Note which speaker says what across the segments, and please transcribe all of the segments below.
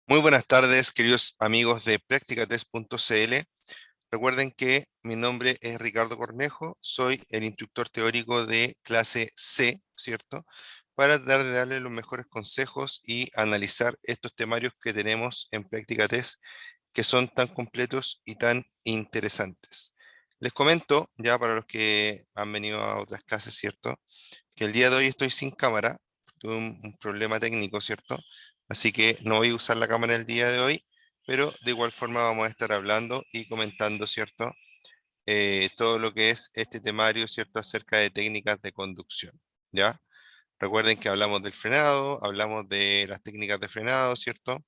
Speaker 1: Muy buenas tardes, queridos amigos de Practicatest.cl. Recuerden que mi nombre es Ricardo Cornejo, soy el instructor teórico de clase C, ¿cierto? Para tratar de darle los mejores consejos y analizar estos temarios que tenemos en Practicatest, que son tan completos y tan interesantes. Les comento, ya para los que han venido a otras clases, ¿cierto? Que el día de hoy estoy sin cámara, tuve un problema técnico, ¿cierto? Así que no voy a usar la cámara el día de hoy, pero de igual forma vamos a estar hablando y comentando, ¿cierto? Todo lo que es este temario, ¿cierto? Acerca de técnicas de conducción, ¿ya? Recuerden que hablamos del frenado, hablamos de las técnicas de frenado, ¿cierto?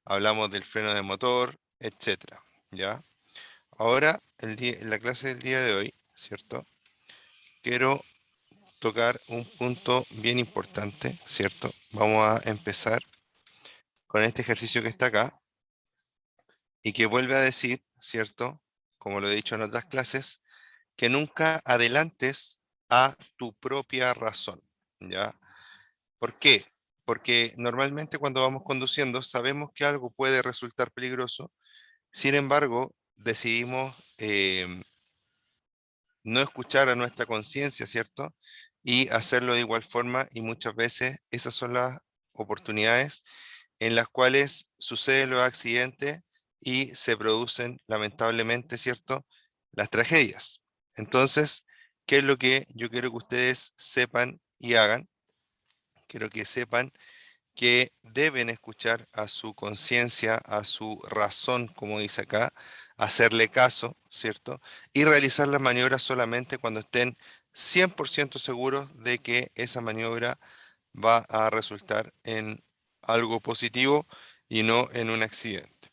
Speaker 1: Hablamos del freno de motor, etcétera, ¿ya? Ahora, en la clase del día de hoy, ¿cierto? Quiero tocar un punto bien importante, ¿cierto? Vamos a empezar con este ejercicio que está acá y que vuelve a decir, ¿cierto? Como lo he dicho en otras clases, que nunca adelantes a tu propia razón, ¿ya? ¿Por qué? Porque normalmente cuando vamos conduciendo sabemos que algo puede resultar peligroso, sin embargo, decidimos no escuchar a nuestra conciencia, ¿cierto? Y hacerlo de igual forma, y muchas veces esas son las oportunidades en las cuales suceden los accidentes y se producen lamentablemente, ¿cierto? Las tragedias. Entonces, ¿qué es lo que yo quiero que ustedes sepan y hagan? Quiero que sepan que deben escuchar a su conciencia, a su razón, como dice acá, hacerle caso, ¿cierto? Y realizar las maniobras solamente cuando estén 100% seguros de que esa maniobra va a resultar en algo positivo y no en un accidente.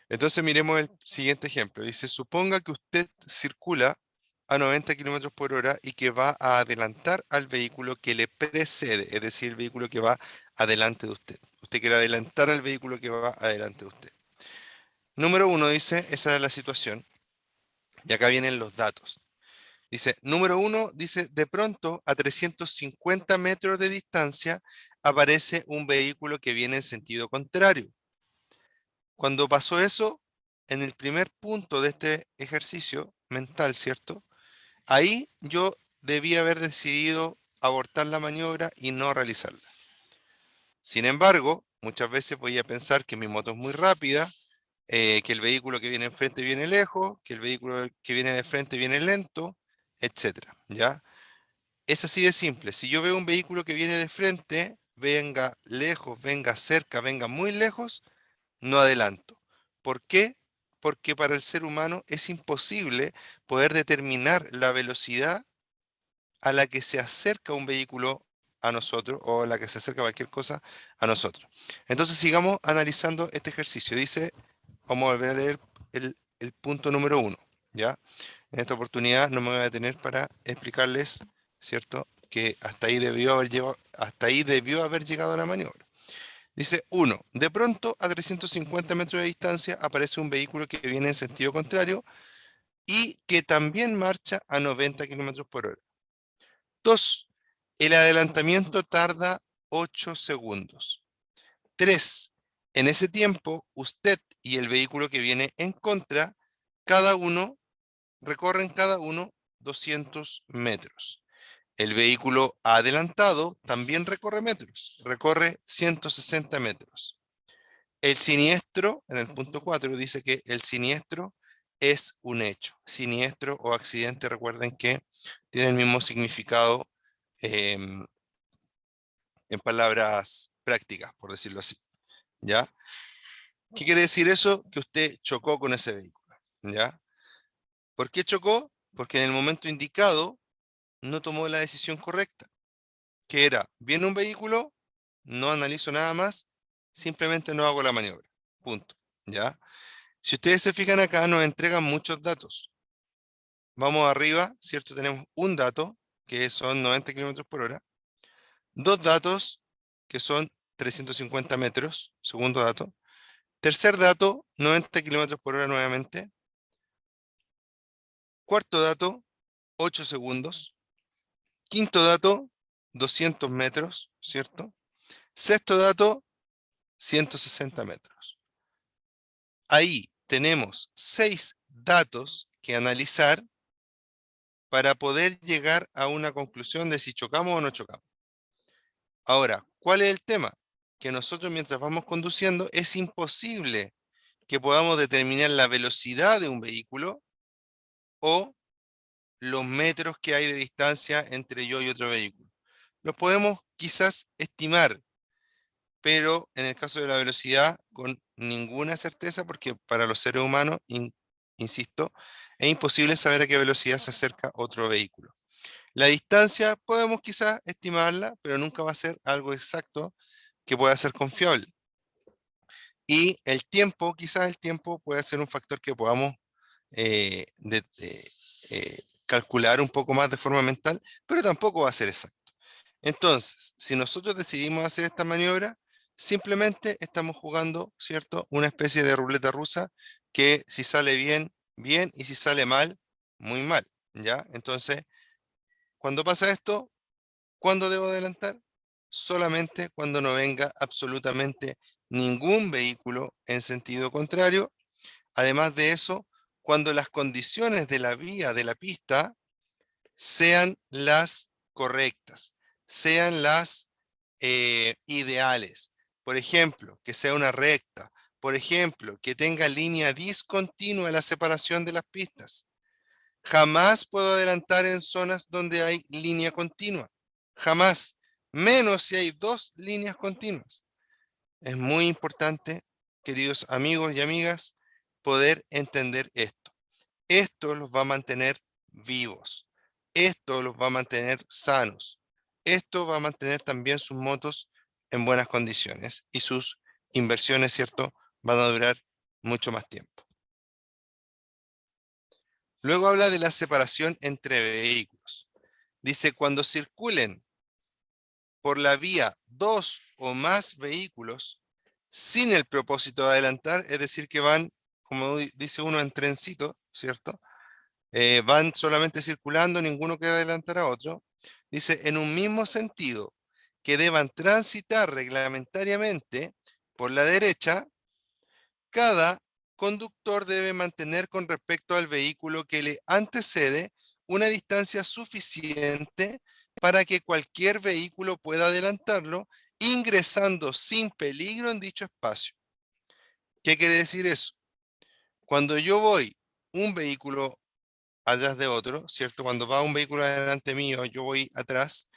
Speaker 1: Entonces miremos el siguiente ejemplo. Dice, suponga que usted circula a 90 kilómetros por hora y que va a adelantar al vehículo que le precede, es decir, el vehículo que va adelante de usted. Usted quiere adelantar al vehículo que va adelante de usted. Número uno dice, esa es la situación, y acá vienen los datos. Dice, número uno, dice, de pronto a 350 metros de distancia aparece un vehículo que viene en sentido contrario. Cuando pasó eso, en el primer punto de este ejercicio mental, ¿cierto? Ahí yo debía haber decidido abortar la maniobra y no realizarla. Sin embargo, muchas veces voy a pensar que mi moto es muy rápida, que el vehículo que viene enfrente viene lejos, que el vehículo que viene de frente viene lento, etcétera, ¿ya? Es así de simple. Si yo veo un vehículo que viene de frente, venga lejos, venga cerca, venga muy lejos, no adelanto. ¿Por qué? Porque para el ser humano es imposible poder determinar la velocidad a la que se acerca un vehículo a nosotros o a la que se acerca cualquier cosa a nosotros. Entonces sigamos analizando este ejercicio. Dice, vamos a volver a leer el punto número uno, ¿ya? En esta oportunidad no me voy a detener para explicarles, ¿cierto? Que hasta ahí debió haber llegado la maniobra. Dice, uno, de pronto a 350 metros de distancia aparece un vehículo que viene en sentido contrario y que también marcha a 90 kilómetros por hora. 2, el adelantamiento tarda 8 segundos. 3, en ese tiempo usted y el vehículo que viene en contra, cada uno, recorren cada uno 200 metros. El vehículo adelantado también recorre metros, recorre 160 metros. El siniestro, en el punto 4, dice que el siniestro es un hecho. Siniestro o accidente, recuerden que tiene el mismo significado em, en palabras prácticas, por decirlo así. ¿Ya? ¿Qué quiere decir eso? Que usted chocó con ese vehículo. ¿Ya? ¿Por qué chocó? Porque en el momento indicado no tomó la decisión correcta, que era, viene un vehículo, no analizo nada más, simplemente no hago la maniobra. Punto. ¿Ya? Si ustedes se fijan acá, nos entregan muchos datos. Vamos arriba, ¿cierto? Tenemos un dato, que son 90 kilómetros por hora. Dos datos, que son 350 metros. Segundo dato. Tercer dato, 90 kilómetros por hora nuevamente. Cuarto dato, 8 segundos. Quinto dato, 200 metros, ¿cierto? Sexto dato, 160 metros. ahí tenemos 6 datos que analizar para poder llegar a una conclusión de si chocamos o no chocamos. Ahora, ¿cuál es el tema? Que nosotros mientras vamos conduciendo es imposible que podamos determinar la velocidad de un vehículo o los metros que hay de distancia entre yo y otro vehículo. Los podemos quizás estimar, pero en el caso de la velocidad, con ninguna certeza, porque para los seres humanos, insisto, es imposible saber a qué velocidad se acerca otro vehículo. La distancia podemos quizás estimarla, pero nunca va a ser algo exacto que pueda ser confiable. Y el tiempo, quizás el tiempo puede ser un factor que podamos calcular un poco más de forma mental, pero tampoco va a ser exacto. Entonces, si nosotros decidimos hacer esta maniobra, simplemente estamos jugando, ¿cierto? Una especie de ruleta rusa que si sale bien, bien, y si sale mal, muy mal, ¿ya? Entonces, cuando pasa esto, ¿cuándo debo adelantar? Solamente cuando no venga absolutamente ningún vehículo en sentido contrario. Además de eso, cuando las condiciones de la vía, de la pista, sean las correctas, sean las ideales. Por ejemplo, que sea una recta. Por ejemplo, que tenga línea discontinua en la separación de las pistas. Jamás puedo adelantar en zonas donde hay línea continua. Jamás. Menos si hay 2 líneas continuas. Es muy importante, queridos amigos y amigas, poder entender esto. Esto los va a mantener vivos. Esto los va a mantener sanos. Esto va a mantener también sus motos en buenas condiciones y sus inversiones, ¿cierto?, van a durar mucho más tiempo. Luego habla de la separación entre vehículos. Dice, cuando circulen por la vía 2 o más vehículos sin el propósito de adelantar, es decir, que van, como dice uno, en trencito, ¿cierto? Van solamente circulando, ninguno quiere adelantar a otro. Dice, en un mismo sentido, que deban transitar reglamentariamente por la derecha, cada conductor debe mantener con respecto al vehículo que le antecede una distancia suficiente para que cualquier vehículo pueda adelantarlo, ingresando sin peligro en dicho espacio. ¿Qué quiere decir eso? Cuando yo voy un vehículo atrás de otro, ¿cierto? Cuando va un vehículo adelante mío, yo voy atrás,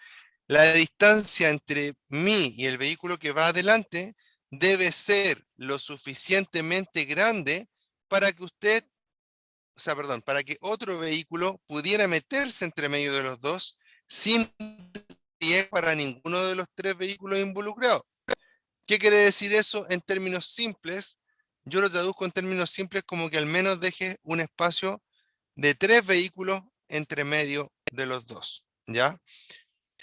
Speaker 1: la distancia entre mí y el vehículo que va adelante debe ser lo suficientemente grande para que para que otro vehículo pudiera meterse entre medio de los dos sin riesgo para ninguno de los 3 vehículos involucrados. ¿Qué quiere decir eso en términos simples? Yo lo traduzco en términos simples como que al menos deje un espacio de 3 vehículos entre medio de los dos, ¿ya?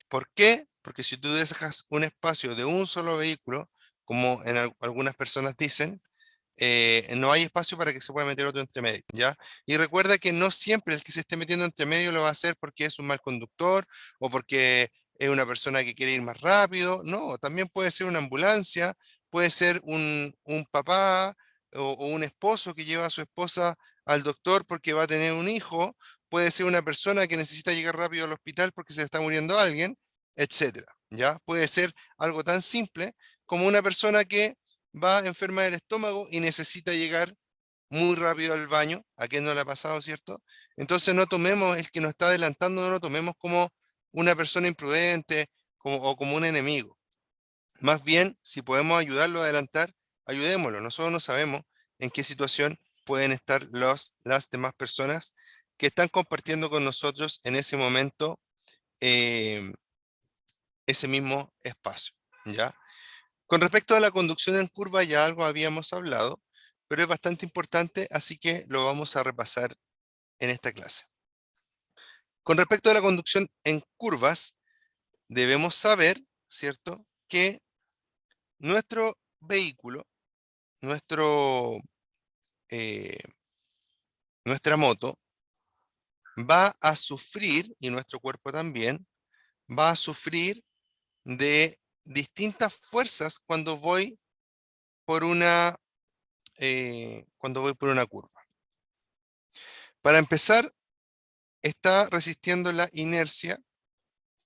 Speaker 1: ¿Por qué? Porque si tú dejas un espacio de un solo vehículo, como en algunas personas dicen, no hay espacio para que se pueda meter otro entre medio, ¿ya? Y recuerda que no siempre el que se esté metiendo entre medio lo va a hacer porque es un mal conductor o porque es una persona que quiere ir más rápido. No, también puede ser una ambulancia, puede ser un papá o un esposo que lleva a su esposa al doctor porque va a tener un hijo, puede ser una persona que necesita llegar rápido al hospital porque se le está muriendo alguien, etcétera, ¿ya? Puede ser algo tan simple como una persona que va enferma del estómago y necesita llegar muy rápido al baño. ¿A quién no le ha pasado, cierto? Entonces no tomemos el que nos está adelantando, no lo tomemos como una persona imprudente o como un enemigo. Más bien, si podemos ayudarlo a adelantar, ayudémoslo. Nosotros no sabemos en qué situación pueden estar las demás personas que están compartiendo con nosotros en ese momento eh, ese mismo espacio, ¿ya? Con respecto a la conducción en curva ya algo habíamos hablado, pero es bastante importante, así que lo vamos a repasar en esta clase. Con respecto a la conducción en curvas, debemos saber, ¿cierto?, que nuestro vehículo, nuestro, eh, nuestra moto, va a sufrir, y nuestro cuerpo también, va a sufrir de distintas fuerzas cuando voy por una cuando voy por una curva. Para empezar, está resistiendo la inercia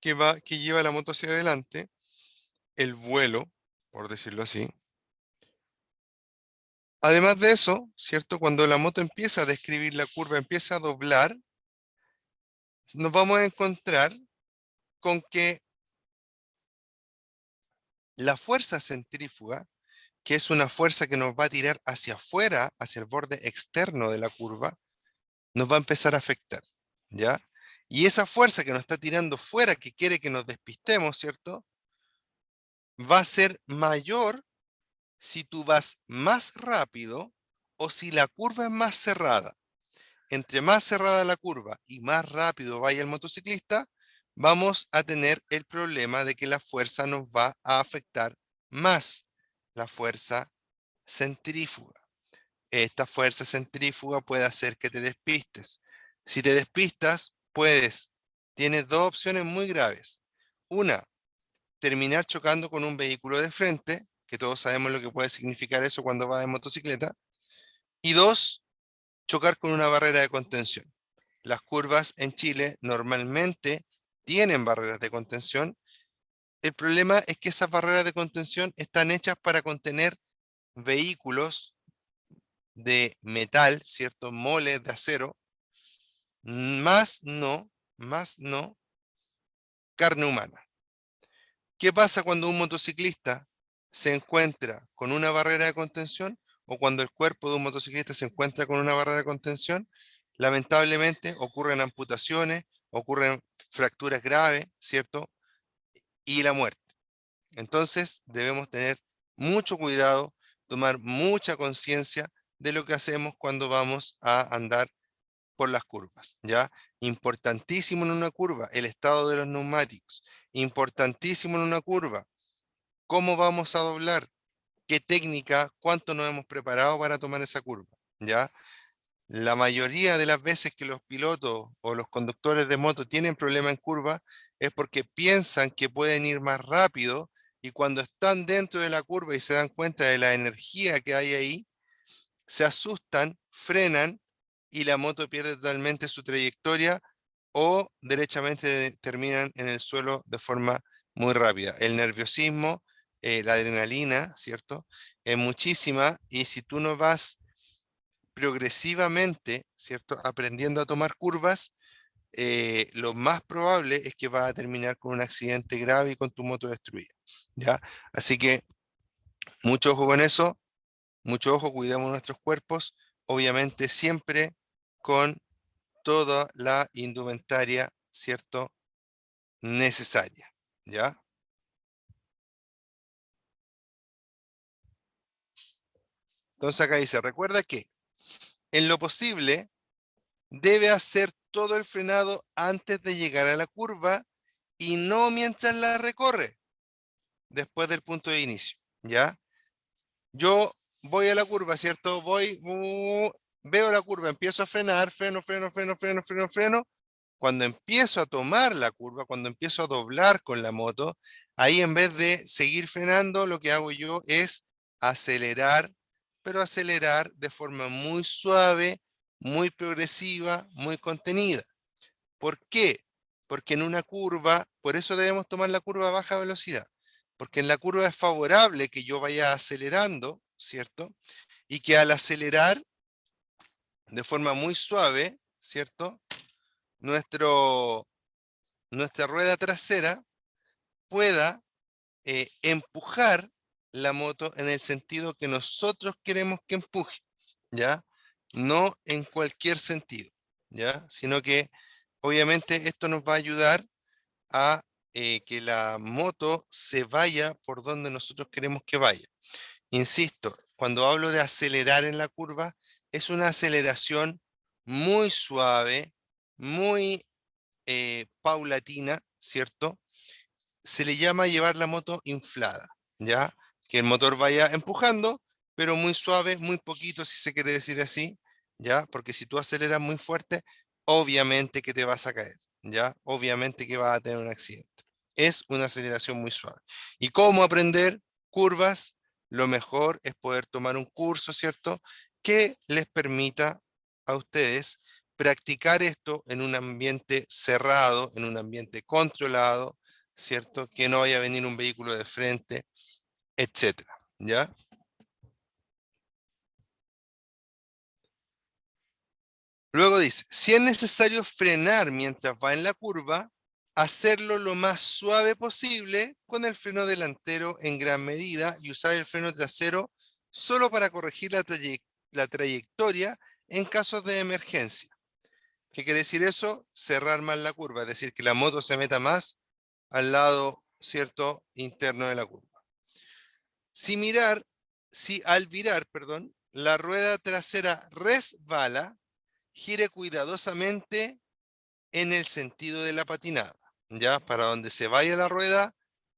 Speaker 1: que lleva la moto hacia adelante, el vuelo, por decirlo así. Además de eso, ¿cierto? Cuando la moto empieza a describir la curva, empieza a doblar, nos vamos a encontrar con que la fuerza centrífuga, que es una fuerza que nos va a tirar hacia afuera, hacia el borde externo de la curva, nos va a empezar a afectar, ¿ya? Y esa fuerza que nos está tirando fuera, que quiere que nos despistemos, ¿cierto? Va a ser mayor si tú vas más rápido o si la curva es más cerrada. Entre más cerrada la curva y más rápido vaya el motociclista, vamos a tener el problema de que la fuerza nos va a afectar más, la fuerza centrífuga. Esta fuerza centrífuga puede hacer que te despistes. Si te despistas, tienes dos opciones muy graves. Una, terminar chocando con un vehículo de frente, que todos sabemos lo que puede significar eso cuando vas en motocicleta. Y dos, chocar con una barrera de contención. Las curvas en Chile normalmente tienen barreras de contención. El problema es que esas barreras de contención están hechas para contener vehículos de metal, ¿cierto? Moles de acero, más no carne humana. ¿Qué pasa cuando un motociclista se encuentra con una barrera de contención o cuando el cuerpo de un motociclista se encuentra con una barrera de contención? Lamentablemente ocurren amputaciones, ocurren fracturas graves, ¿cierto? Y la muerte. Entonces debemos tener mucho cuidado, tomar mucha conciencia de lo que hacemos cuando vamos a andar por las curvas, ¿ya? Importantísimo en una curva, el estado de los neumáticos. Importantísimo en una curva, cómo vamos a doblar, qué técnica, cuánto nos hemos preparado para tomar esa curva, ¿ya? La mayoría de las veces que los pilotos o los conductores de moto tienen problema en curva es porque piensan que pueden ir más rápido y cuando están dentro de la curva y se dan cuenta de la energía que hay ahí, se asustan, frenan y la moto pierde totalmente su trayectoria o derechamente terminan en el suelo de forma muy rápida. El nerviosismo, la adrenalina, ¿cierto? Es muchísima y si tú no vas progresivamente, ¿cierto? Aprendiendo a tomar curvas, lo más probable es que vas a terminar con un accidente grave y con tu moto destruida, ¿ya? Así que mucho ojo con eso, mucho ojo, cuidemos nuestros cuerpos, obviamente siempre con toda la indumentaria, ¿cierto? Necesaria, ¿ya? Entonces acá dice, recuerda que en lo posible debe hacer todo el frenado antes de llegar a la curva y no mientras la recorre, después del punto de inicio, ¿ya? Yo voy a la curva, ¿cierto? Veo la curva, empiezo a frenar, freno. Cuando empiezo a tomar la curva, cuando empiezo a doblar con la moto, ahí en vez de seguir frenando, lo que hago yo es acelerar, pero acelerar de forma muy suave, muy progresiva, muy contenida. ¿Por qué? Porque en una curva, por eso debemos tomar la curva a baja velocidad, porque en la curva es favorable que yo vaya acelerando, ¿cierto? Y que al acelerar de forma muy suave, ¿cierto? Nuestro, nuestra rueda trasera pueda empujar la moto en el sentido que nosotros queremos que empuje, ¿ya? No en cualquier sentido, ¿ya? Sino que obviamente esto nos va a ayudar a que la moto se vaya por donde nosotros queremos que vaya. Insisto, cuando hablo de acelerar en la curva, es una aceleración muy suave, muy paulatina, ¿cierto? Se le llama llevar la moto inflada, ¿ya? Que el motor vaya empujando, pero muy suave, muy poquito, si se quiere decir así, ¿ya? Porque si tú aceleras muy fuerte, obviamente que te vas a caer, ¿ya? Obviamente que vas a tener un accidente. Es una aceleración muy suave. ¿Y cómo aprender curvas? lo mejor es poder tomar un curso, ¿cierto?, que les permita a ustedes practicar esto en un ambiente cerrado, en un ambiente controlado, ¿cierto?, que no vaya a venir un vehículo de frente, etcétera, ¿ya? Luego dice, si es necesario frenar mientras va en la curva, hacerlo lo más suave posible con el freno delantero en gran medida y usar el freno trasero solo para corregir la trayectoria en casos de emergencia. ¿Qué quiere decir eso? Cerrar más la curva, es decir, que la moto se meta más al lado, ¿cierto?, interno de la curva. Si mirar, si al virar, perdón, la rueda trasera resbala, gire cuidadosamente en el sentido de la patinada, ¿ya? Para donde se vaya la rueda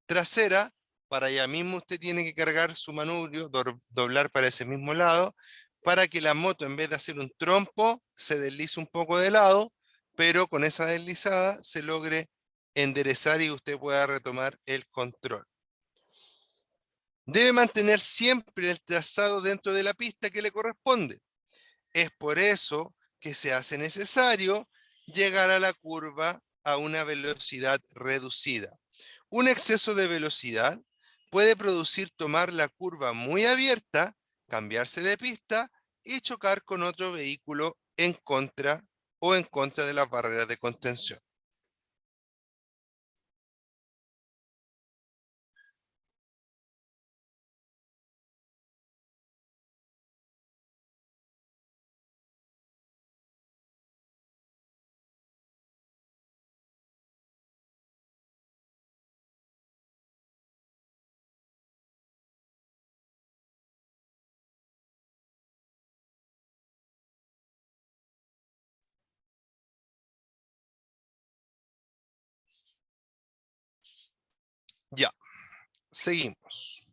Speaker 1: trasera, para allá mismo usted tiene que cargar su manubrio, doblar para ese mismo lado, para que la moto, en vez de hacer un trompo, se deslice un poco de lado, pero con esa deslizada se logre enderezar y usted pueda retomar el control. Debe mantener siempre el trazado dentro de la pista que le corresponde. Es por eso que se hace necesario llegar a la curva a una velocidad reducida. Un exceso de velocidad puede producir tomar la curva muy abierta, cambiarse de pista y chocar con otro vehículo en contra o en contra de las barreras de contención. Ya, seguimos.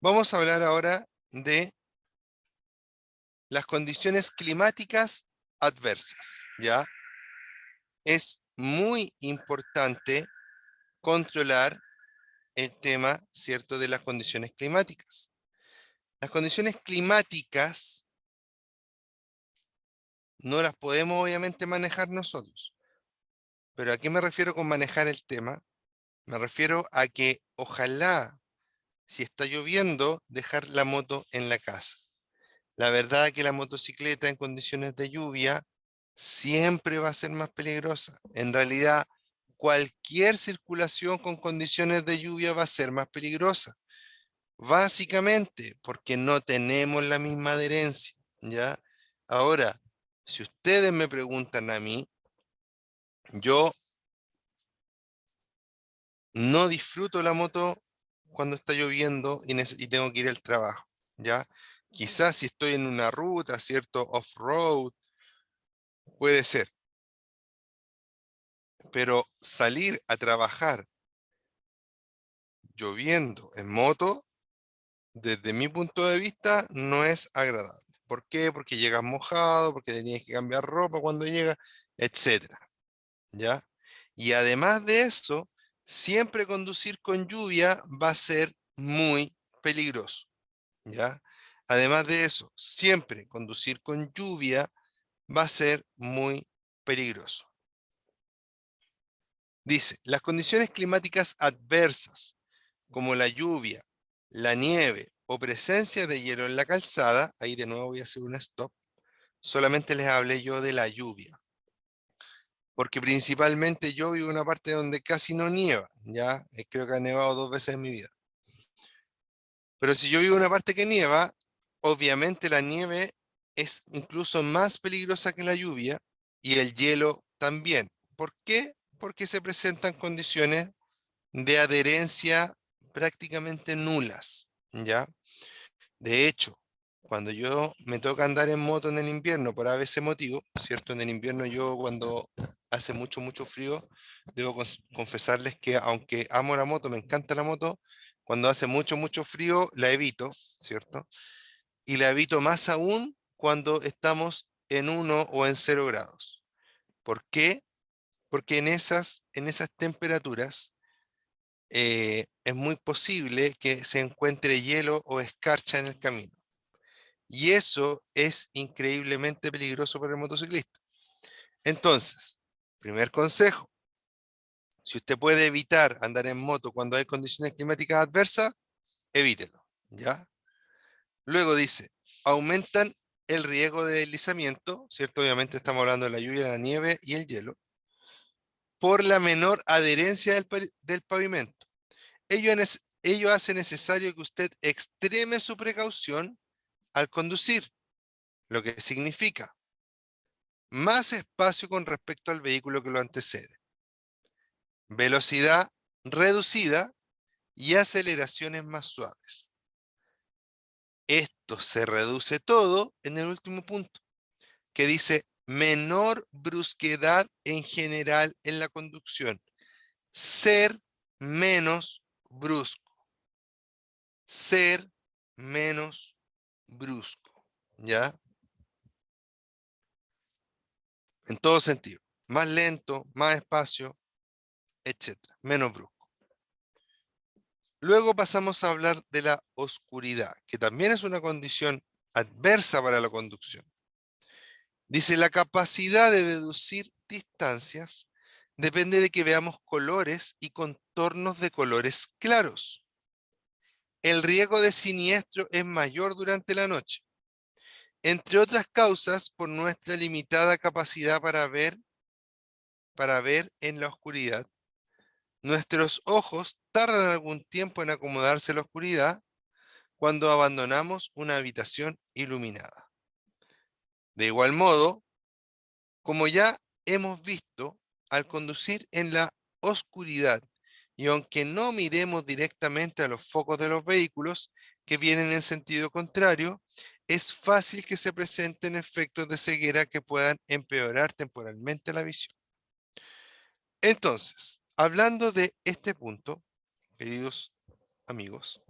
Speaker 1: Vamos a hablar ahora de las condiciones climáticas adversas, ¿ya? Es muy importante controlar el tema, ¿cierto?, de las condiciones climáticas. Las condiciones climáticas no las podemos obviamente manejar nosotros, pero ¿a qué me refiero con manejar el tema? Me refiero a que ojalá, si está lloviendo, dejar la moto en la casa. La verdad que la motocicleta en condiciones de lluvia siempre va a ser más peligrosa. En realidad, cualquier circulación con condiciones de lluvia va a ser más peligrosa. Básicamente, porque no tenemos la misma adherencia, ¿ya? Ahora, si ustedes me preguntan a mí, yo no disfruto la moto cuando está lloviendo y tengo que ir al trabajo, ¿ya? Quizás si estoy en una ruta, ¿cierto? Off-road, puede ser, pero salir a trabajar lloviendo en moto, desde mi punto de vista, no es agradable. ¿Por qué? Porque llegas mojado, porque tenías que cambiar ropa cuando llega, etcétera, ¿ya? Y además de eso, siempre conducir con lluvia va a ser muy peligroso, ¿ya? Además de eso, siempre conducir con lluvia va a ser muy peligroso. Dice, las condiciones climáticas adversas, como la lluvia, la nieve o presencia de hielo en la calzada, ahí de nuevo voy a hacer un stop, solamente les hablé yo de la lluvia, porque principalmente yo vivo en una parte donde casi no nieva, ya. Creo que ha nevado 2 veces en mi vida. Pero si yo vivo en una parte que nieva, obviamente la nieve es incluso más peligrosa que la lluvia y el hielo también. ¿Por qué? Porque se presentan condiciones de adherencia prácticamente nulas, ¿ya? De hecho, Cuando yo me toca andar en moto en el invierno por ese motivo, ¿cierto? En el invierno yo cuando hace mucho, mucho frío, debo confesarles que aunque amo la moto, me encanta la moto, cuando hace mucho, mucho frío la evito, ¿cierto? Y la evito más aún cuando estamos en 1 o en 0 grados. ¿Por qué? Porque en esas temperaturas es muy posible que se encuentre hielo o escarcha en el camino. Y eso es increíblemente peligroso para el motociclista. Entonces, primer consejo, si usted puede evitar andar en moto cuando hay condiciones climáticas adversas, evítelo, ¿ya? Luego dice, aumentan el riesgo de deslizamiento, ¿cierto? Obviamente estamos hablando de la lluvia, la nieve y el hielo, por la menor adherencia del pavimento. Ello hace necesario que usted extreme su precaución al conducir, lo que significa más espacio con respecto al vehículo que lo antecede, velocidad reducida y aceleraciones más suaves. Esto se reduce todo en el último punto, que dice menor brusquedad en general en la conducción, ser menos brusco, ser menos brusco, ¿ya? En todo sentido, más lento, más espacio, etcétera, menos brusco. Luego pasamos a hablar de la oscuridad, que también es una condición adversa para la conducción. Dice, la capacidad de deducir distancias depende de que veamos colores y contornos de colores claros. El riesgo de siniestro es mayor durante la noche, entre otras causas por nuestra limitada capacidad para ver en la oscuridad. Nuestros ojos tardan algún tiempo en acomodarse a la oscuridad cuando abandonamos una habitación iluminada. De igual modo, como ya hemos visto, al conducir en la oscuridad y aunque no miremos directamente a los focos de los vehículos que vienen en sentido contrario, es fácil que se presenten efectos de ceguera que puedan empeorar temporalmente la visión. Entonces, hablando de este punto, queridos amigos,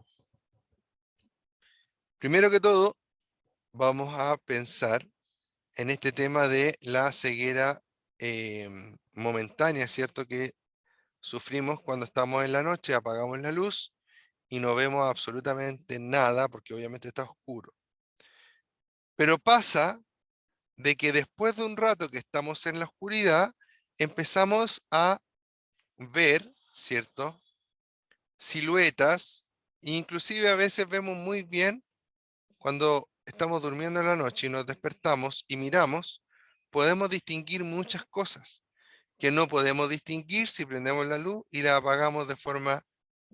Speaker 1: primero que todo, vamos a pensar en este tema de la ceguera momentánea, ¿cierto? Que sufrimos cuando estamos en la noche, apagamos la luz y no vemos absolutamente nada porque obviamente está oscuro. Pero pasa de que después de un rato que estamos en la oscuridad, empezamos a ver, ¿cierto? Siluetas, e inclusive a veces vemos muy bien cuando estamos durmiendo en la noche y nos despertamos y miramos, podemos distinguir muchas cosas que no podemos distinguir si prendemos la luz y la apagamos de forma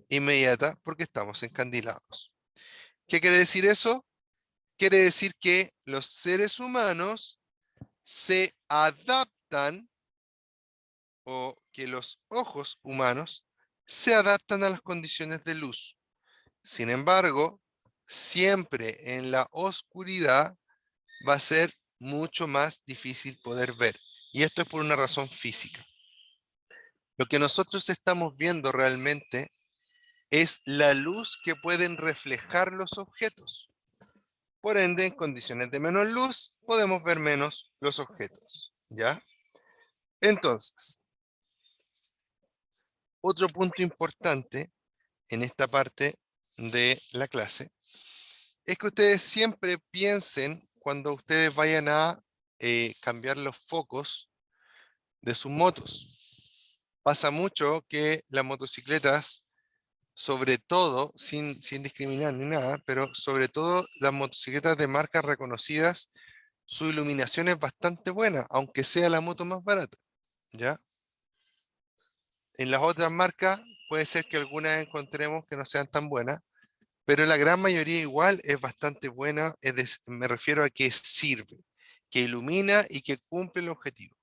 Speaker 1: inmediata porque estamos encandilados. ¿Qué quiere decir eso? Quiere decir que los seres humanos se adaptan o que los ojos humanos se adaptan a las condiciones de luz. Sin embargo, siempre en la oscuridad va a ser mucho más difícil poder ver. Y esto es por una razón física. Lo que nosotros estamos viendo realmente es la luz que pueden reflejar los objetos. Por ende, en condiciones de menor luz, podemos ver menos los objetos, ¿ya? Entonces, otro punto importante en esta parte de la clase es que ustedes siempre piensen cuando ustedes vayan a cambiar los focos de sus motos. Pasa mucho que las motocicletas, sobre todo, sin discriminar ni nada, pero sobre todo las motocicletas de marcas reconocidas, su iluminación es bastante buena, aunque sea la moto más barata, ¿ya? En las otras marcas puede ser que algunas encontremos que no sean tan buenas, pero la gran mayoría igual es bastante buena, me refiero a que sirve, que ilumina y que cumple el objetivo.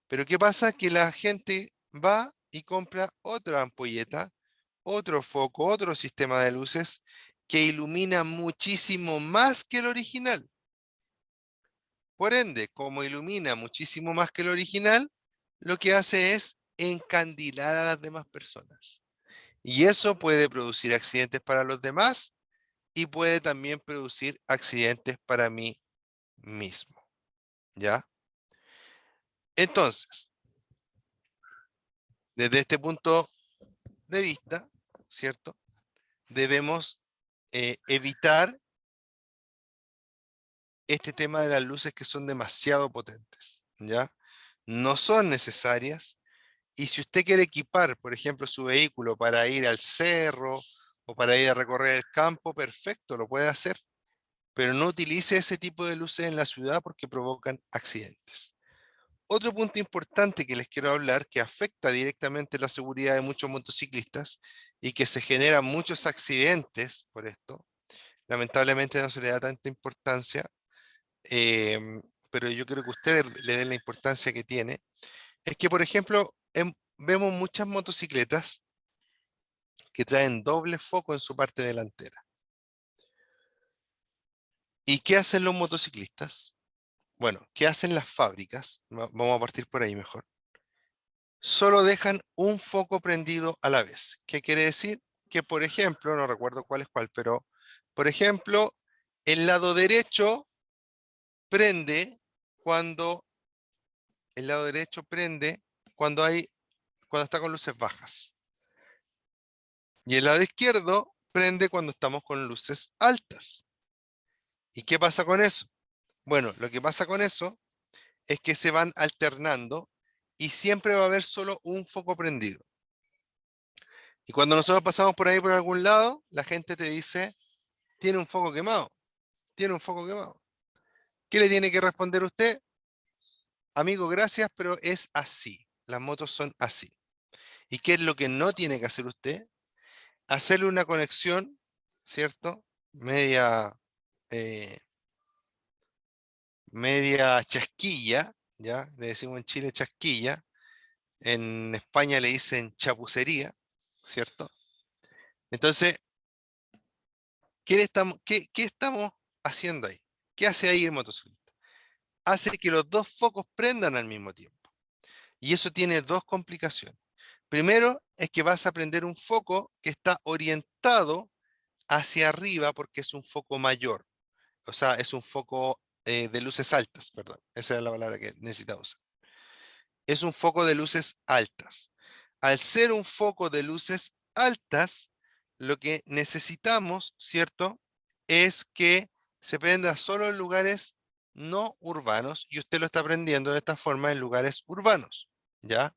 Speaker 1: Pero ¿qué pasa? Que la gente va y compra otra ampolleta, otro foco, otro sistema de luces, que ilumina muchísimo más que el original. Por ende, como ilumina muchísimo más que el original, lo que hace es encandilar a las demás personas. Y eso puede producir accidentes para los demás y puede también producir accidentes para mí mismo. ¿Ya? Entonces, desde este punto de vista, ¿cierto? Debemos evitar este tema de las luces que son demasiado potentes, ¿ya? No son necesarias. Y si usted quiere equipar, por ejemplo, su vehículo para ir al cerro o para ir a recorrer el campo, perfecto, lo puede hacer. Pero no utilice ese tipo de luces en la ciudad porque provocan accidentes. Otro punto importante que les quiero hablar, que afecta directamente la seguridad de muchos motociclistas y que se generan muchos accidentes por esto, lamentablemente no se le da tanta importancia, pero yo creo que ustedes le den la importancia que tiene, es que, por ejemplo, vemos muchas motocicletas que traen doble foco en su parte delantera. ¿Y qué hacen los motociclistas? Bueno, ¿qué hacen las fábricas? Vamos a partir por ahí mejor. Solo dejan un foco prendido a la vez. ¿Qué quiere decir? Que, por ejemplo, no recuerdo cuál es cuál, pero, por ejemplo, el lado derecho prende cuando el lado derecho prende cuando está con luces bajas. Y el lado izquierdo prende cuando estamos con luces altas. ¿Y qué pasa con eso? Bueno, lo que pasa con eso es que se van alternando y siempre va a haber solo un foco prendido. Y cuando nosotros pasamos por ahí por algún lado, la gente te dice, tiene un foco quemado, tiene un foco quemado. ¿Qué le tiene que responder usted? Amigo, gracias, pero es así. Las motos son así. ¿Y qué es lo que no tiene que hacer usted? Hacerle una conexión, ¿cierto? Eh, media chasquilla, ¿ya? Le decimos en Chile chasquilla. En España le dicen chapucería, ¿cierto? Entonces, qué estamos haciendo ahí? ¿Qué hace ahí el motociclista? Hace que los dos focos prendan al mismo tiempo. Y eso tiene dos complicaciones. Primero es que vas a prender un foco que está orientado hacia arriba porque es un foco mayor. O sea, es un foco de luces altas, perdón. Esa es la palabra que necesitaba usar. Es un foco de luces altas. Al ser un foco de luces altas, lo que necesitamos, ¿cierto? Es que se prenda solo en lugares no urbanos y usted lo está prendiendo de esta forma en lugares urbanos, ¿ya?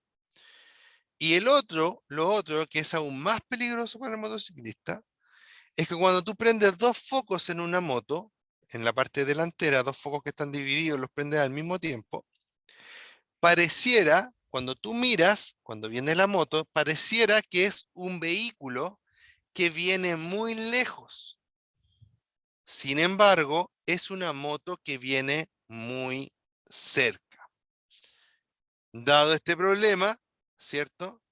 Speaker 1: Y lo otro que es aún más peligroso para el motociclista, es que cuando tú prendes dos focos en una moto, en la parte delantera, dos focos que están divididos, los prendes al mismo tiempo, pareciera, cuando tú miras, cuando viene la moto, pareciera que es un vehículo que viene muy lejos. Sin embargo, es una moto que viene muy cerca. Dado este problema, ¿cierto?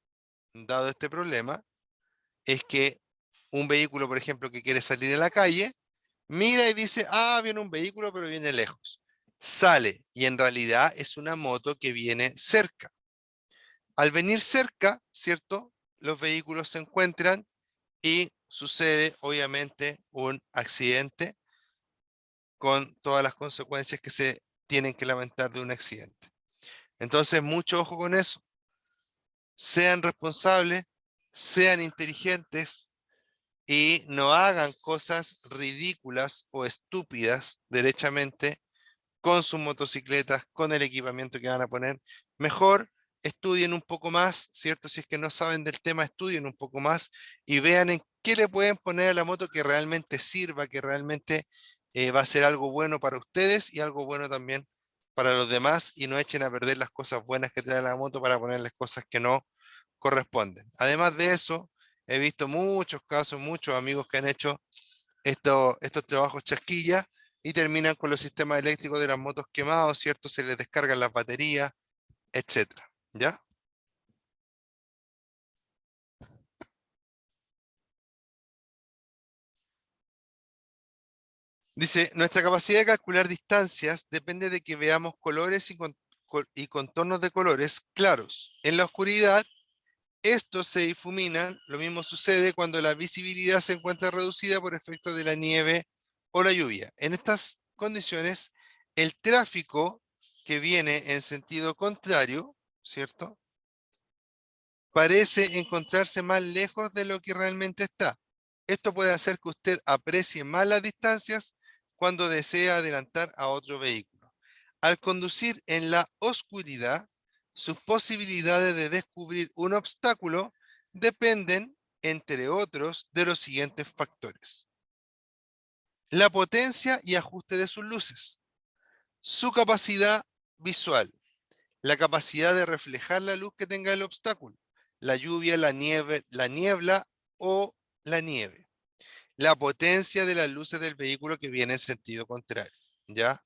Speaker 1: Dado este problema, es que un vehículo, por ejemplo, que quiere salir a la calle, mira y dice, ah, viene un vehículo, pero viene lejos. Sale y en realidad es una moto que viene cerca. Al venir cerca, ¿cierto? Los vehículos se encuentran y sucede, obviamente, un accidente con todas las consecuencias que se tienen que lamentar de un accidente. Entonces, mucho ojo con eso. Sean responsables, sean inteligentes y no hagan cosas ridículas o estúpidas derechamente con sus motocicletas, con el equipamiento que van a poner. Mejor estudien un poco más, ¿cierto? Si es que no saben del tema, estudien un poco más y vean en qué le pueden poner a la moto que realmente sirva, que realmente va a ser algo bueno para ustedes y algo bueno también para los demás y no echen a perder las cosas buenas que trae la moto para ponerles cosas que no corresponden. Además de eso, he visto muchos casos, muchos amigos que han hecho estos trabajos chasquillas y terminan con los sistemas eléctricos de las motos quemados, ¿cierto? Se les descargan las baterías, etcétera. ¿Ya? Dice, nuestra capacidad de calcular distancias depende de que veamos colores y contornos de colores claros. En la oscuridad, estos se difuminan. Lo mismo sucede cuando la visibilidad se encuentra reducida por efecto de la nieve o la lluvia. En estas condiciones, el tráfico que viene en sentido contrario, ¿cierto?, parece encontrarse más lejos de lo que realmente está. Esto puede hacer que usted aprecie más las distancias cuando desea adelantar a otro vehículo. Al conducir en la oscuridad, sus posibilidades de descubrir un obstáculo dependen, entre otros, de los siguientes factores: la potencia y ajuste de sus luces, su capacidad visual, la capacidad de reflejar la luz que tenga el obstáculo, la lluvia, la niebla o la nieve, la potencia de las luces del vehículo que viene en sentido contrario, ¿ya?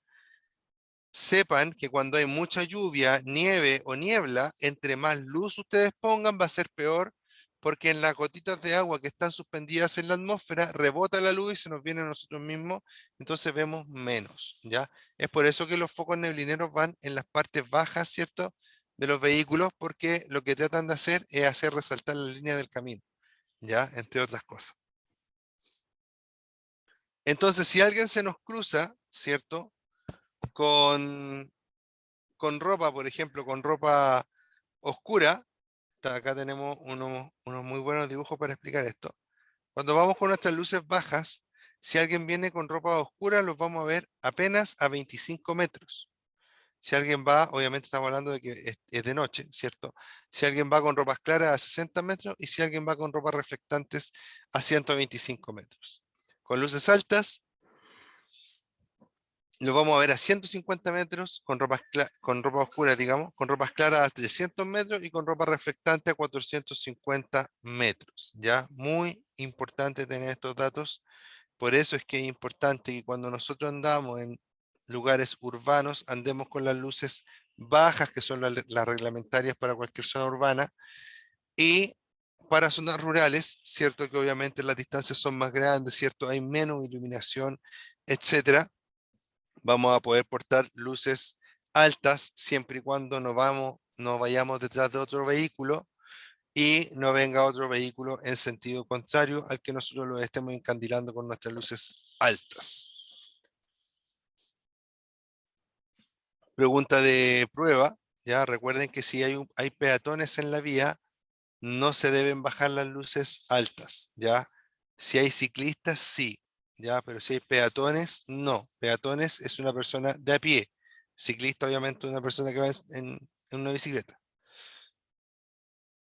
Speaker 1: Sepan que cuando hay mucha lluvia, nieve o niebla, entre más luz ustedes pongan va a ser peor, porque en las gotitas de agua que están suspendidas en la atmósfera rebota la luz y se nos viene a nosotros mismos, entonces vemos menos, ¿ya? Es por eso que los focos neblineros van en las partes bajas, ¿cierto?, de los vehículos, porque lo que tratan de hacer es hacer resaltar la línea del camino, ¿ya? Entre otras cosas. Entonces, si alguien se nos cruza, ¿cierto?, con, con ropa, por ejemplo, con ropa oscura, acá tenemos unos muy buenos dibujos para explicar esto. Cuando vamos con nuestras luces bajas, si alguien viene con ropa oscura, los vamos a ver apenas a 25 metros. Si alguien va, obviamente estamos hablando de que es de noche, ¿cierto? Si alguien va con ropas claras a 60 metros y si alguien va con ropas reflectantes a 125 metros. Con luces altas, lo vamos a ver a 150 metros con ropa oscura, digamos, con ropas claras a 300 metros y con ropa reflectante a 450 metros. ¿Ya? Muy importante tener estos datos. Por eso es que es importante que cuando nosotros andamos en lugares urbanos, andemos con las luces bajas, que son las reglamentarias para cualquier zona urbana, y para zonas rurales, cierto que obviamente las distancias son más grandes, cierto, hay menos iluminación, etcétera. Vamos a poder portar luces altas siempre y cuando no vayamos detrás de otro vehículo y no venga otro vehículo en sentido contrario al que nosotros lo estemos encandilando con nuestras luces altas. Pregunta de prueba, ya recuerden que si hay peatones en la vía, no se deben bajar las luces altas, ya. Si hay ciclistas, sí, ya, pero si hay peatones, no. Peatones es una persona de a pie. Ciclista, obviamente, una persona que va en una bicicleta.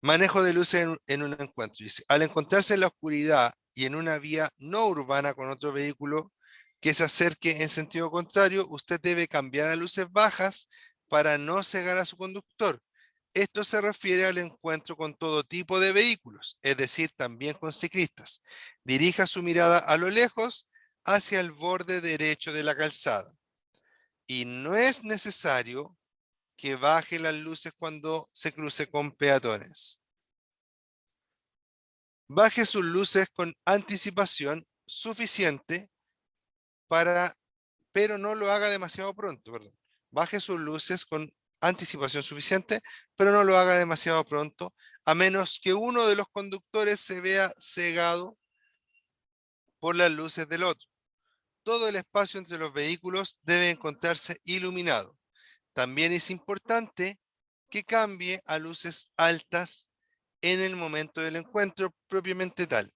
Speaker 1: Manejo de luces en un encuentro. Dice, al encontrarse en la oscuridad y en una vía no urbana con otro vehículo que se acerque en sentido contrario, usted debe cambiar a luces bajas para no cegar a su conductor. Esto se refiere al encuentro con todo tipo de vehículos, es decir, también con ciclistas. Dirija su mirada a lo lejos hacia el borde derecho de la calzada. Y no es necesario que baje las luces cuando se cruce con peatones. Baje sus luces con anticipación suficiente pero no lo haga demasiado pronto, perdón. Baje sus luces con anticipación suficiente, pero no lo haga demasiado pronto, a menos que uno de los conductores se vea cegado por las luces del otro. Todo el espacio entre los vehículos debe encontrarse iluminado. También es importante que cambie a luces altas en el momento del encuentro propiamente tal,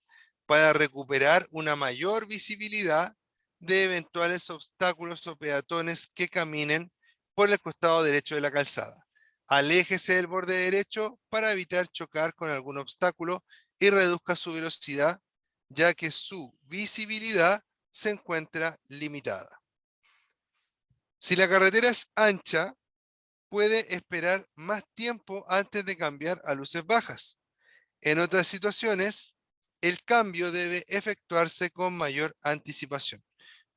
Speaker 1: para recuperar una mayor visibilidad de eventuales obstáculos o peatones que caminen por el costado derecho de la calzada. Aléjese del borde derecho para evitar chocar con algún obstáculo y reduzca su velocidad, ya que su visibilidad se encuentra limitada. Si la carretera es ancha, puede esperar más tiempo antes de cambiar a luces bajas. En otras situaciones, el cambio debe efectuarse con mayor anticipación.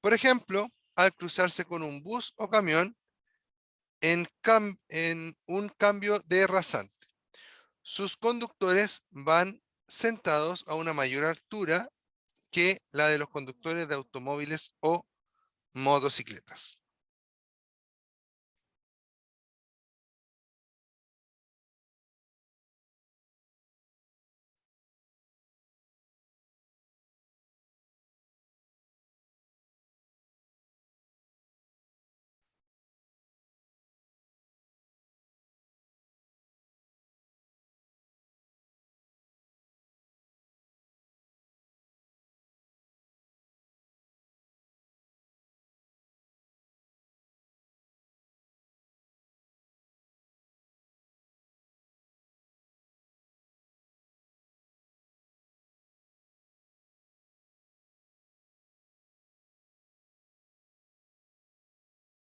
Speaker 1: Por ejemplo, al cruzarse con un bus o camión en un cambio de rasante. Sus conductores van sentados a una mayor altura que la de los conductores de automóviles o motocicletas.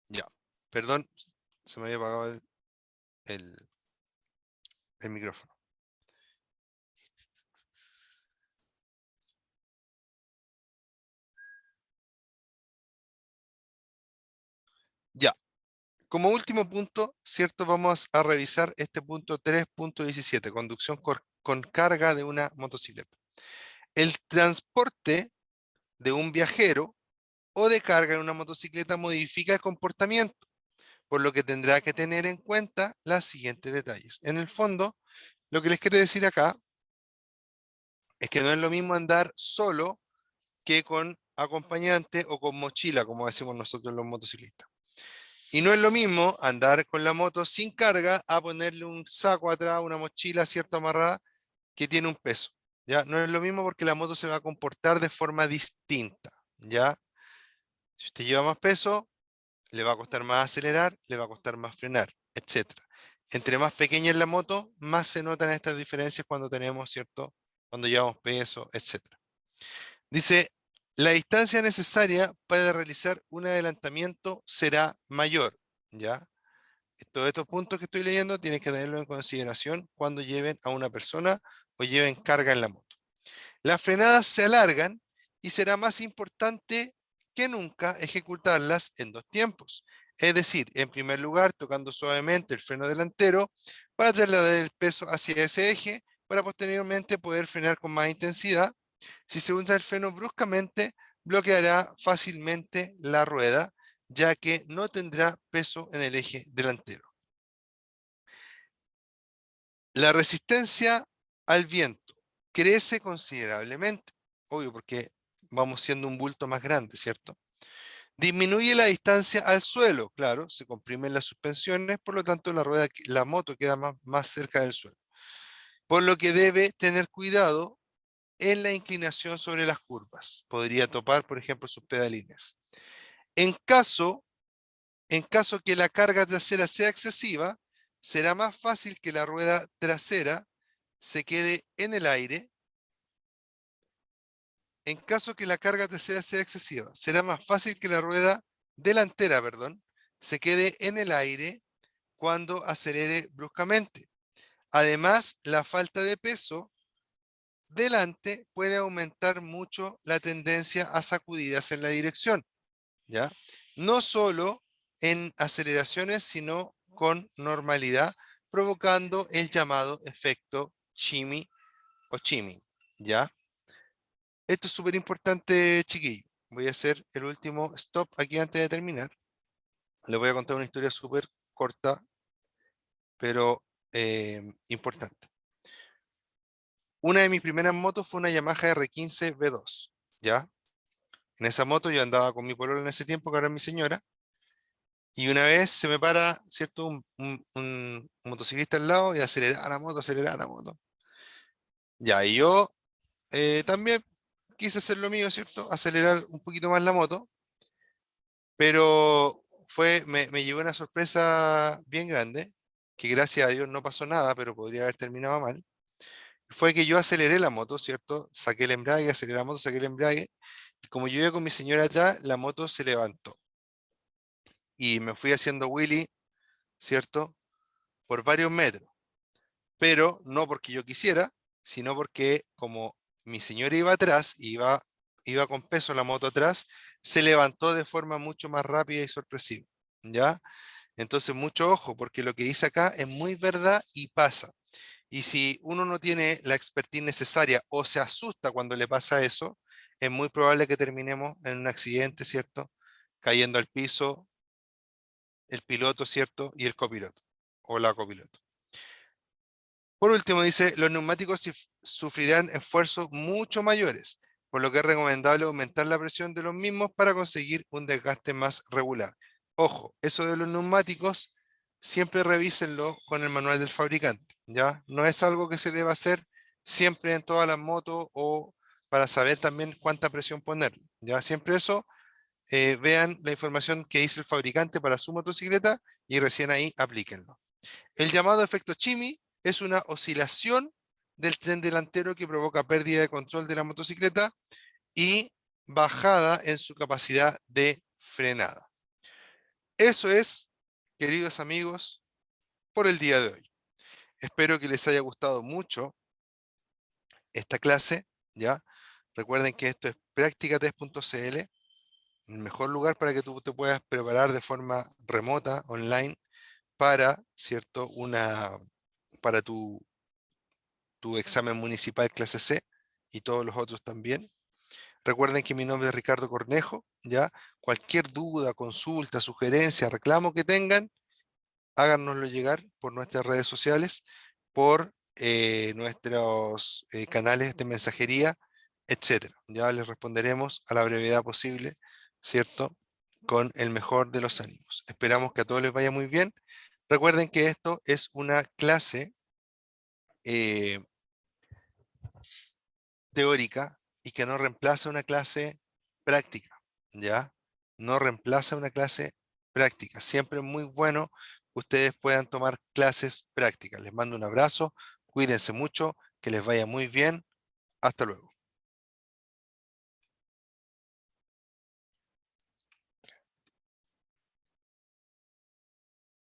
Speaker 1: Ya, perdón, se me había apagado el- el micrófono. Ya, como último punto, ¿cierto? Vamos a revisar este punto 3.17, conducción con carga de una motocicleta. El transporte de un viajero o de carga en una motocicleta modifica el comportamiento, por lo que tendrá que tener en cuenta los siguientes detalles. En el fondo, lo que les quiero decir acá es que no es lo mismo andar solo que con acompañante o con mochila, como decimos nosotros los motociclistas. Y no es lo mismo andar con la moto sin carga a ponerle un saco atrás, una mochila, cierto, amarrada, que tiene un peso. ¿Ya? No es lo mismo porque la moto se va a comportar de forma distinta. ¿Ya? Si usted lleva más peso, le va a costar más acelerar, le va a costar más frenar, etcétera. Entre más pequeña es la moto, más se notan estas diferencias cuando tenemos, ¿cierto? Cuando llevamos peso, etcétera. Dice, la distancia necesaria para realizar un adelantamiento será mayor, ¿ya? Todos estos puntos que estoy leyendo tienes que tenerlo en consideración cuando lleven a una persona o lleven carga en la moto. Las frenadas se alargan y será más importante que nunca ejecutarlas en dos tiempos. Es decir, en primer lugar, tocando suavemente el freno delantero para trasladar el peso hacia ese eje para posteriormente poder frenar con más intensidad. Si se usa el freno bruscamente, bloqueará fácilmente la rueda, ya que no tendrá peso en el eje delantero. La resistencia al viento crece considerablemente, obvio, porque vamos siendo un bulto más grande, ¿cierto? Disminuye la distancia al suelo, claro, se comprimen las suspensiones, por lo tanto la moto queda más cerca del suelo. Por lo que debe tener cuidado en la inclinación sobre las curvas. Podría topar, por ejemplo, sus pedalines. En caso, en caso que la carga trasera sea excesiva, será más fácil que la rueda trasera se quede en el aire. En caso que la carga trasera sea excesiva, será más fácil que la rueda delantera, perdón, se quede en el aire cuando acelere bruscamente. Además, la falta de peso delante puede aumentar mucho la tendencia a sacudidas en la dirección, ¿ya? No solo en aceleraciones, sino con normalidad, provocando el llamado efecto shimmy o shimming, ¿ya? Esto es súper importante, chiquillo. Voy a hacer el último stop aquí antes de terminar. Les voy a contar una historia súper corta, pero importante. Una de mis primeras motos fue una Yamaha R15 V2, ¿ya? En esa moto yo andaba con mi polola en ese tiempo, que ahora es mi señora, y una vez se me para, ¿cierto? Un motociclista al lado y acelera la moto. Ya, y yo también quise hacer lo mío, ¿cierto? Acelerar un poquito más la moto, pero me llevó una sorpresa bien grande, que gracias a Dios no pasó nada, pero podría haber terminado mal. Fue que yo aceleré la moto, ¿cierto? Saqué el embrague, aceleré la moto, saqué el embrague, y como yo iba con mi señora atrás, la moto se levantó. Y me fui haciendo wheelie, ¿cierto? Por varios metros, pero no porque yo quisiera, sino porque como mi señora iba atrás, iba con peso la moto atrás, se levantó de forma mucho más rápida y sorpresiva, ¿ya? Entonces, mucho ojo, porque lo que dice acá es muy verdad y pasa. Y si uno no tiene la expertise necesaria o se asusta cuando le pasa eso, es muy probable que terminemos en un accidente, ¿cierto? cayendo al piso el piloto, ¿cierto? Y el copiloto o la copiloto. Por último, dice, los neumáticos sufrirán esfuerzos mucho mayores, por lo que es recomendable aumentar la presión de los mismos para conseguir un desgaste más regular. Ojo, eso de los neumáticos, siempre revísenlo con el manual del fabricante, ¿ya? No es algo que se deba hacer siempre en todas las motos o para saber también cuánta presión ponerle, ¿ya? Siempre eso, vean la información que dice el fabricante para su motocicleta y recién ahí aplíquenlo. El llamado efecto Chimi es una oscilación del tren delantero que provoca pérdida de control de la motocicleta y bajada en su capacidad de frenada. Eso es, queridos amigos, por el día de hoy. Espero que les haya gustado mucho esta clase, ¿ya? Recuerden que esto es practicatest.cl, el mejor lugar para que tú te puedas preparar de forma remota, online, para, ¿cierto? Para tu examen municipal clase C y todos los otros también. Recuerden que mi nombre es Ricardo Cornejo, ¿ya? Cualquier duda, consulta, sugerencia, reclamo que tengan, háganoslo llegar por nuestras redes sociales, por nuestros canales de mensajería, etcétera. Ya les responderemos a la brevedad posible, ¿cierto? Con el mejor de los ánimos. Esperamos que a todos les vaya muy bien. Recuerden que esto es una clase eh, teórica y que no reemplaza una clase práctica, ¿ya? No reemplaza una clase práctica. Siempre es muy bueno que ustedes puedan tomar clases prácticas. Les mando un abrazo, cuídense mucho, que les vaya muy bien. Hasta luego.